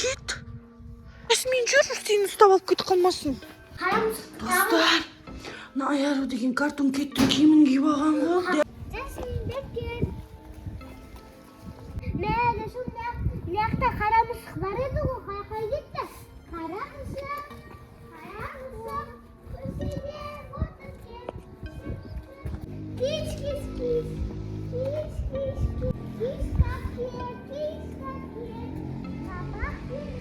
кет. Жасмин жүр, сені ұстап алып кетіп қалмасын. Достар, мына Аяру деген картун кеттің киімін киіп алған ғой. Жасмин деп кет. Мәлі сонда мияқта қара мысық бар еді ғой, қай кетті? Қара мысық. Көшеде отыр кет. Киш. Киш қапкет. Қапақ кет.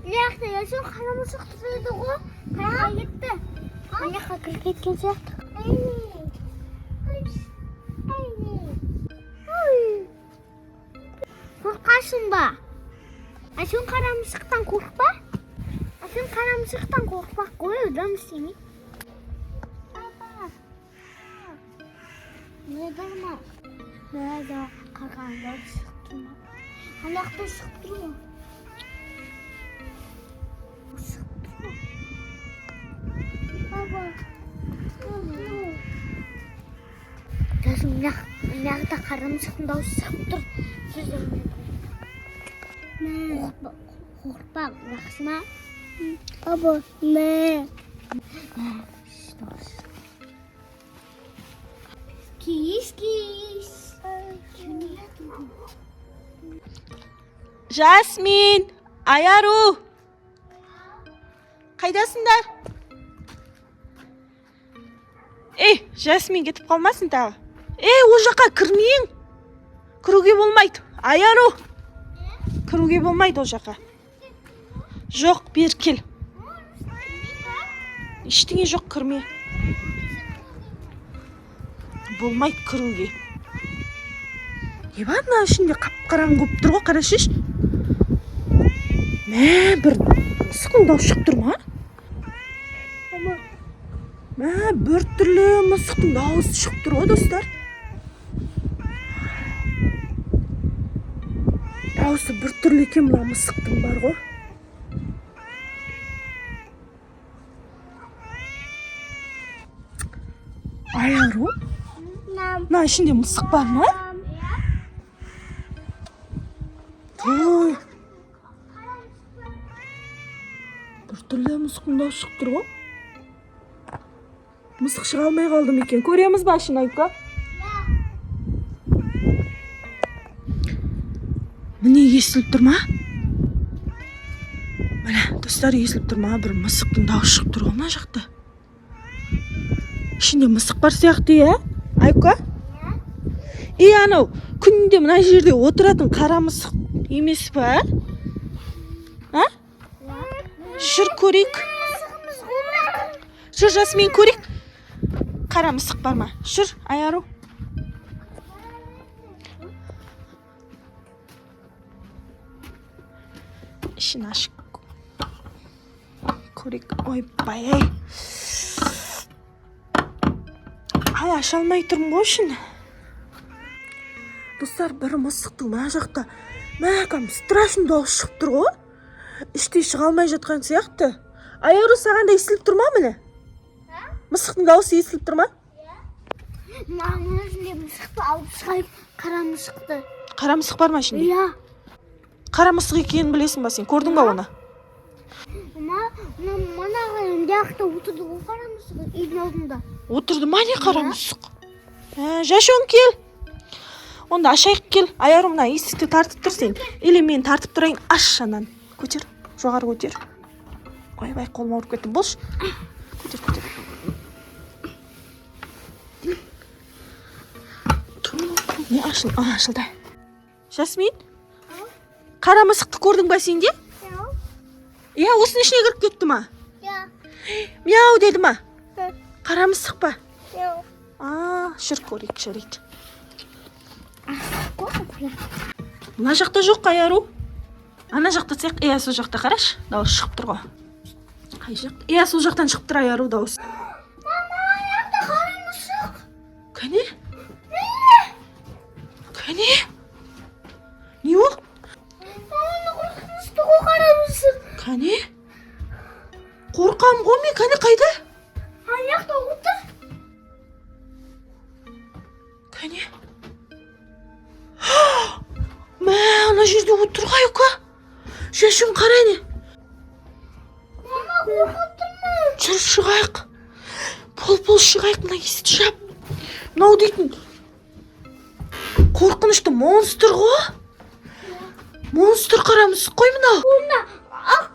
Мияқта яшыл қара мысық тұр еді ғой, қай кетті? Мияққа кіріп кеткен сияқты. Қорқасың ба? Сен қара мысықтан қорқпа? Сен қара мысықтан қорқпақ қой, одан істемей. Недірма? Мәді қарғанда шықты ма? Аяқты шықты ма? Шықты ма? Баба. Жасым, мияқта қара мысықтың дауысы шығып тұр. Қорқпақ, жақсы ма? Баба, Киш. Жасмин, Аяру. Қайдасыңдар? Жасмин кетіп қалмасын тағы. Ол жаққа кірмейін. Кіруге болмайды. Аяру. Кіруге болмайды ол жаққа. Жоқ, бер кел. Ештеңе жоқ, кірме. Болмайды кіруге. Не бар мына ішінде қап-қараң көп тұр ғой, қарашыш. Бір мысықтың дауысы шығып тұр ма? Бір түрлі мысықтың дауысы шығып тұр ғой, достар. Дауысы бір түрлі екен мына мысықтың бар ғой. Аяру? Мына ішінде мысық бар ма? Ой. Бір түрлі мысықтың дауысы шығып тұр ғой. Мысық шыға алмай қалды ма екен? Көреміз ба ішін, Айка? Міне естіліп тұр ма? Міне, достар, естіліп тұр ма? Бір мысықтың дауысы шығып тұр ғой мына жақта. Ішінде мысық бар сияқты, Айка? Анау, күнде мына жерде отыратын қара мысық емес па? Жүр көрейік. Жүр, Жасмин, көрейік. Қара мысық бар ма? Жүр, Аяру. Ішін ашық көрейік. Ойбай. Аша алмай тұрмын ғой ішін. Достар, бір мысықтың мына жақта страшный дауыс шығып тұр ғой. Іштей шыға алмай жатқан сияқты. Аяру, саған да естіліп тұр ма міне? Мысықтың дауысы естіліп тұр ма? Мына ішінде мысықты алып шығайық, қара мысықты. Қара мысық бар ма ішінде? Қара мысық екенін білесің ба сен? Көрдің ба оны? Манағы жақта отырды ғой қара мысық, үйдің алдында. Отырды ма не қара мысық? Жашон, кел. Онда ашайық, кел. Аяру, мына есікті тартып тұр сен. Или мен тартып тұрайын, аш жанан. Көтер, жоғары көтер. Ойбай, қолым ауырып кетті. Болш. Көтер. Не ашыл? Ашылды. Жасмин, қара мысықты көрдің ба сенде? Осының ішіне кіріп кетті ма? Мяу деді ма? Қара мысық па? Жүр көрейік. Мына жақта жоқ, Аяру. Ана жақта сияқты, сол жақта қараш, дауыс шығып тұр ғой. Қай жақта? Сол жақтан шығып тұр, Аяру, дауыс. Мама, аяқта қара мысық. Кәне? Не ол? Мама, қорқынышты ғой қара мысық. Кәне? Қорқам ғой мен, кәне қайда? Аяқта отыр. Кәне? ана жерде отыр Аюка. Жашун қарайны. Мама қорқып тұрмын. Жүр шығайық. Пол шығайық, мына есікті жап. Мынау дейтін қорқынышты монстр ғой. Монстр қара мысық қой мынау. Онда ақ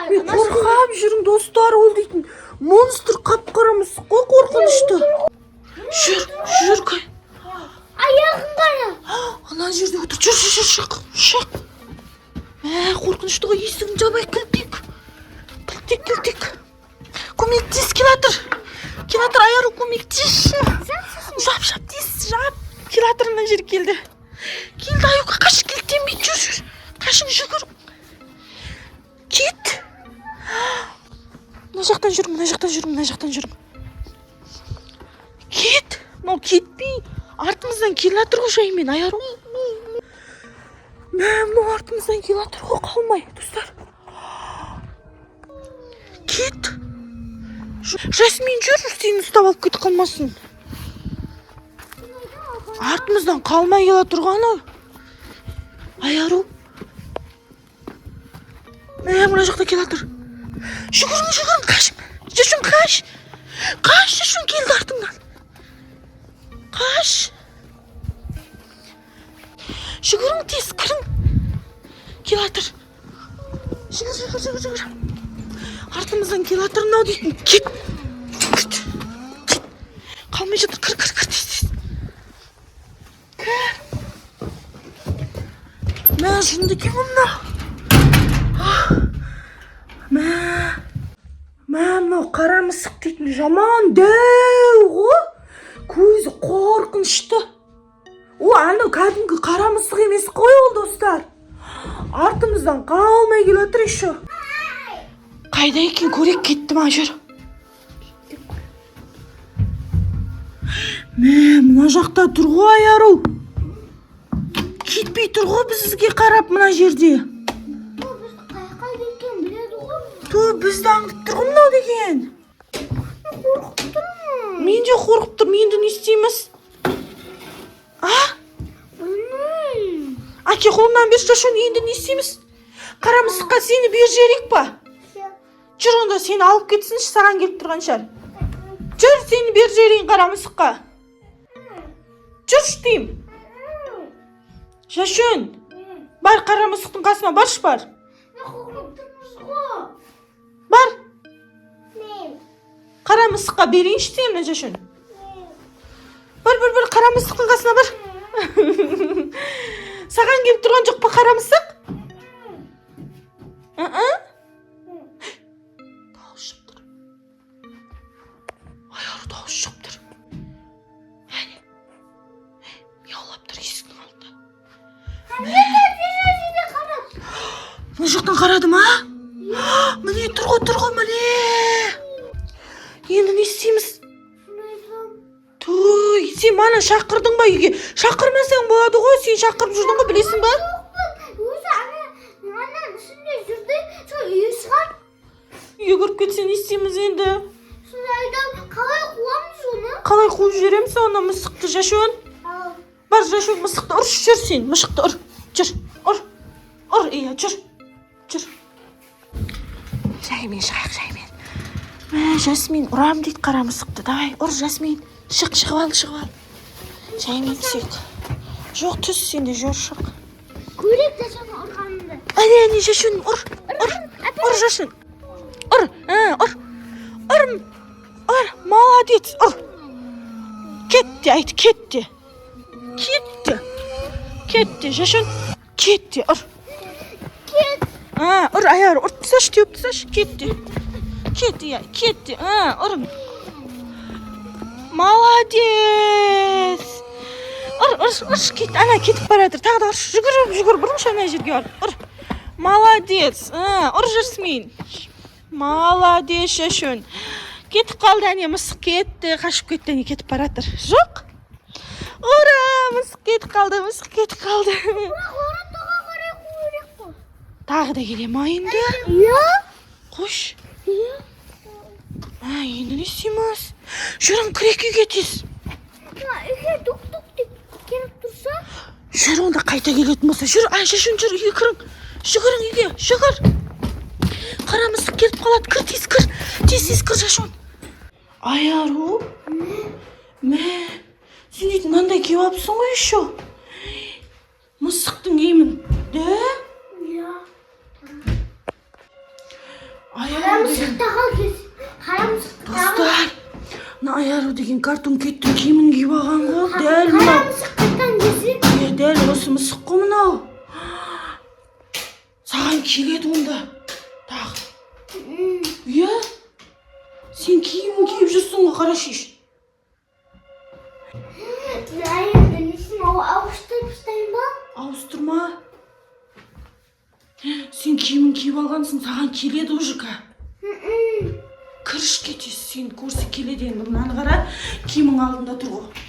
Мен қорқам жүрің достар, ол дейтін монстр қап-қара мысық қой, қорқынышты. Жүр кай. аяғын қара. Ана жерде отыр. Жүр, шық. Қорқынышты ғой, есігін жабайық, кілтек. Көмектес, келатыр. Аяру, көмектес. Жап, тез, жап. Келатыр, мына жер келді. Аюка, қаш, кілттенбей, жүр. Қашың, жүгір. Кет. Мына жақтан жүр. Кет. Мынау кетпей. Артымыздан келатыр ғой жаймен, Аяру. Мынау артымыздан келатыр ғой, қалмай, достар. Кет. Жасмин, жүр, сені ұстап алып кетіп қалмасын. Артымыздан қалмай келатыр ғой анау. Аяру. Мына жақта келатыр. Жүгірің, қаш. Жашун, қаш. Жашун, келді артыңнан. Қаш. Жүгірің, тез, кірің. Келатыр. Жүгір. Артымыздан келатыр, мынау дейтін. Кет. Қалмай жатыр, кір, тез. Мә, жынды кем мына. Мынау қара мысық дейтін жаман дәу ғой. Көзі қорқынышты. Анау кәдімгі қара мысық емес қой ол, достар. Артымыздан қалмай келатыр еще. Қайда екен, көрек, кетті ма, жүр. Мына жақта тұр ғой Аяру. Кетпей тұр ғой бізге қарап мына жерде. Бізді қайыққа кеткен біледі ғой. Бізді аңдып тұр ғой мынау деген. Қорқып тұрмын. Мен де қорқып тұрмын, енді не істейміз? Білмеймін. Әке, қолымнан бер, Жашун, енді не істейміз? Қара мысыққа сені бер жіберейік па? Жүр, онда сені алып кетсінші, саған келіп тұрған шығар. Жүр, сені бер жіберейін қара мысыққа. Жүрші деймін. Жашун, бар қара мысықтың қасына баршы, бар. Қорқып тұрмыз ғой. Бар. Мен. Қара мысыққа берейінші деймін, Жашун. Бар, қара мысықтың қасына бар. Саған келіп тұрған жоқ па қара мысық? Дауыс шығып тұр. Аяру, дауыс шығып тұр. Әне. Мияулап тұр есіктің алдында. Мына жақтан қарады ма? Міне тұр ғой, міне. Енді не істейміз? Той, сен мана шақырдың ба үйге? Шақырмасаң болады ғой, сен шақырып жүрдің ғой, білесің ба? Өзі ананың үстінде жүрді, сол үйі шығар. Үйге кіріп кетсе не істейміз енді? Сіз айдам, қалай қуамыз оны? Қалай қуып жібереміз оны мысықты, Жашун? Бар, Жашун, мысықты ұршы, жүр сен, мысықты ұр. Жүр, ұр, иә, жүр. Жаймен шығайық. Жасмин, ұрам дейді қара мысықты. Давай, ұр, Жасмин. Шығып ал. Жаймен түсек. Жоқ, түс сенде, жүр, шық. Көрек Жашунның ұрғанымды. Әне, Жашун, ұр, Жашун. Ұр, молодец, ұр. Кетті, айт, кетті, Жашун. Кетті, ұр. Ұр, Аяру, ұр, тысаш, кетті. Кетті, ұрым. Молодец. Ұр, кетті, ана кетіп баратыр. Тағы да ұр, жүгір, бұрынша ана жерге ұр. Молодец, ұр, Жасмин. Молодец, Жашун. Кетіп қалды, әне мысық кетті, қашып кетті, әне кетіп баратыр. Жоқ? Ура, мысық кетіп қалды. Бірақ орындыға қарай қойырек қой. Тағы да келе ма енді? Иә? Қош. Енді не істейміз? Жүрің, кірек үйге тез. Үйге тук-тук деп келіп тұрса? Жүр онда қайта келетін болса. Жүр, Шашун жүр, үйге кірің. Жүгірің үйге, жүгір. Қара мысық келіп қалады. Кір, тез кір. Тез кір, Шашун. Айару? Мә, сен дейтін мынандай киіп алыпсың ғой еще. Мысықтың киімін. Да? Иә. Айару деген... Қара мысықты Достар, мына Айару деген картун кеттің киімін киіп алған ғой. Дәл мынау. Қара мысық қайтқан кесі. Дәл осы мысық қой мынау. Саған келеді онда. Тағы. Иә? Сен киімін киіп жүрсің ғой, қара шеш. Енді несін ауыстырып тастайын ба? Ауыстырма. Сен киімін киіп алғансың, саған келеді уже ка. Кіріш кетесіз, сен көрсе келеді енді. Мынаны қара, киімің алдында тұр ғой.